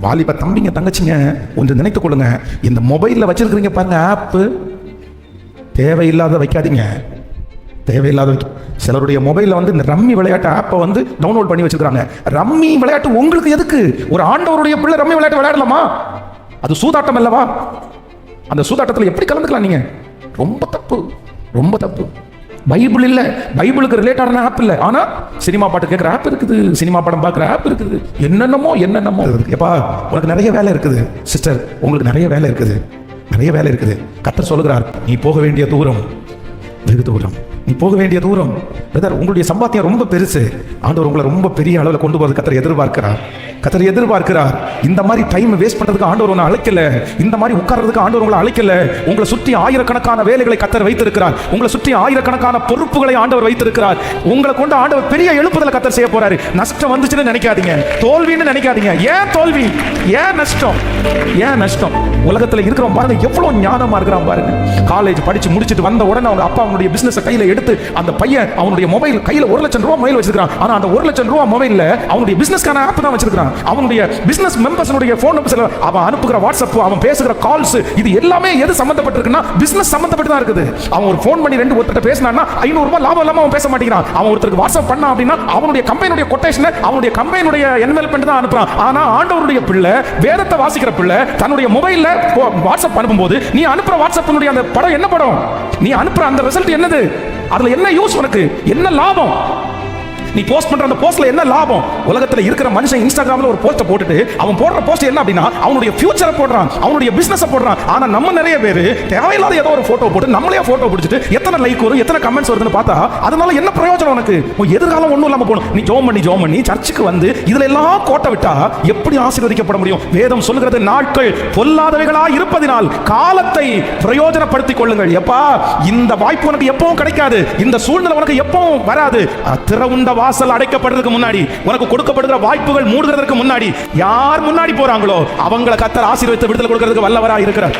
வாலிப தம்பிங்க தங்கச்சிங்க கொஞ்சம் நினைத்து கொள்ளுங்க, இந்த மொபைலில் வச்சிருக்கிறீங்க பாருங்க ஆப்பு, தேவையில்லாத வைக்காதீங்க. தேவையில்லாத சிலருடைய மொபைலில் வந்து இந்த ரம்மி விளையாட்டு ஆப்பை வந்து டவுன்லோட் பண்ணி வச்சிருக்காங்க. ரம்மி விளையாட்டு உங்களுக்கு எதுக்கு? ஒரு ஆண்டவருடைய பிள்ளை ரம்மி விளையாட்டு விளையாடலாமா? அது சூதாட்டம் அல்லவா? அந்த சூதாட்டத்தில் எப்படி கலந்துக்கலாம் நீங்க? ரொம்ப தப்பு, ரொம்ப தப்பு. பைபிள் இல்ல, பைபிளுக்கு ரிலேட்டடான ஆப் இல்ல, ஆனா சினிமா பாட்டு கேட்கிற ஆப் இருக்குது, சினிமா படம் பார்க்குற ஆப் இருக்குது, என்னென்னமோ எப்பா உனக்கு நிறைய வேலை இருக்குது சிஸ்டர், உங்களுக்கு நிறைய வேலை இருக்குது, நிறைய வேலை இருக்குது. கர்த்தர் சொல்லுகிறார், நீ போக வேண்டிய தூரம் வெகு தூரம், நீ போக வேண்டிய தூரம். பிரதர், உங்களுடைய சம்பாத்தியம் ரொம்ப பெருசு, ஆண்டவர் உங்களை ரொம்ப பெரிய அளவில் கொண்டு போகிறது கர்த்தர் எதிர்பார்க்கிறார். கர்த்தர் எதிர்பார்க்கிறார். இந்த மாதிரி டைம் வேஸ்ட் பண்றதுக்கு ஆண்டவர் உங்களை அழைக்கல, இந்த மாதிரி உட்கார்றதுக்கு ஆண்டவர் உங்களை அழைக்கல. உங்களை சுற்றி ஆயிரக்கணக்கான வேலைகளை கர்த்தர் வைத்திருக்கிறார், உங்களை சுற்றி ஆயிரக்கணக்கான பொறுப்புகளை ஆண்டவர் வைத்திருக்கிறார். உங்களை கொண்டு ஆண்டவர் பெரிய எழுப்புதலை கர்த்தர் செய்ய போறாரு. நஷ்டம் வந்துச்சுன்னு நினைக்காதீங்க, தோல்வின்னு நினைக்காதீங்க. ஏன் தோல்வி? ஏன் நஷ்டம்? ஏன் நஷ்டம்? உலகத்துல இருக்கிறவங்க பாருங்க எவ்வளவு ஞானமா இருக்கிறான் பாருங்க. காலேஜ் படிச்சு முடிச்சுட்டு வந்த உடனே அவங்க அப்பா அவனுடைய பிசினஸ் கையில எடுத்து, அந்த பையன் அவனுடைய மொபைல் கையில 1 லட்சம் ரூபாய் மொபைல் வச்சிருக்கான். ஆனா அந்த 1 லட்சம் ரூபாய் மொபைல்ல அவனுடைய பிசினஸ்க்கான ஆப் தான் வச்சிருக்கான். அவனுடைய பிசினஸ் மெம்பர்ஸ்னுடைய போன் நம்பர்ஸ், அவன் அனுப்புகிற வாட்ஸ்அப், அவன் பேசுகிற கால்ஸ், இது எல்லாமே எது சம்பந்தப்பட்டிருக்குன்னா பிசினஸ் சம்பந்தப்பட்டு தான் இருக்குது. அவன் ஒரு போன் பண்ணி ஒருத்தர் பேசினான்னா 500 ரூபாய் லாபம் இல்லாம அவன் பேச மாட்டேங்கிறான். அவன் ஒருத்தருக்கு வாட்ஸ்அப் பண்ணா அப்படின்னா அவனுடைய கம்பெனியுடைய கொட்டேஷன், அவனுடைய கம்பெனியுடைய என்வெல்ப்மென்ட் தான் அனுப்புறான். ஆனா ஆண்டவருடைய பிள்ளை, வேதத்தை வாசிக்கிற பிள்ளை தன்னுடைய மொபைல்ல வாட்ஸ்அப் அனுப்பும்போது நீ அனுப்புற வாட்ஸ்அப்னுடைய அந்த படம் என்ன படம்? நீ அனுப்புற அந்த ரிசல்ட் என்னது? அதுல என்ன யூஸ்? உனக்கு என்ன லாபம்? நீ போஸ்ட் பண்ற அந்த போஸ்ட்ல என்ன லாபம்? உலகத்துல இருக்கிற மனுஷன் இன்ஸ்டாகிராம்ல ஒரு போஸ்ட் போட்டுட்டு அவன் போடுற போஸ்ட் என்ன அப்படின்னா அவனுடைய ஃபியூச்சரை போடுறான், அவனுடைய பிசினஸ் போடுறான். ஆனா நம்ம நிறைய பேர் தேவையில்லாத ஏதோ ஒரு போட்டோ போட்டு நம்மளே போட்டோ பிடிச்சிட்டு எத்தனை லைக் வரும், எத்தனை கமெண்ட்ஸ் வருதுன்னு பார்த்தா அதனால என்ன பிரயோஜனம் உனக்கு? எதிர்காலம் ஒண்ணும் இல்லாம போகணும். நீ ஜோம் பண்ணி சர்ச்சுக்கு வந்து இதுல எல்லாம் கோட்டை விட்டா எப்படி ஆசீர்வதிக்கப்பட முடியும்? வேதம் சொல்லுகிறது, நாட்கள் பொல்லாதவைகளா இருப்பதினால் காலத்தை பிரயோஜனப்படுத்திக் கொள்ளுங்கள். எப்பா, இந்த வாய்ப்பு உனக்கு எப்பவும் கிடைக்காது, இந்த சூழ்நிலை உனக்கு எப்பவும் வராது. திறவுண்ட வாசல் அடைக்கப்படுறதுக்கு முன்னாடி, உனக்கு கொடுக்கப்படுகிற வாய்ப்புகள் மூடுகிறதுக்கு முன்னாடி யார் முன்னாடி போறாங்களோ அவங்களை கர்த்தர் ஆசீர்வதித்து விடுதலை கொடுக்கிறதுக்கு வல்லவராக இருக்கிறார்.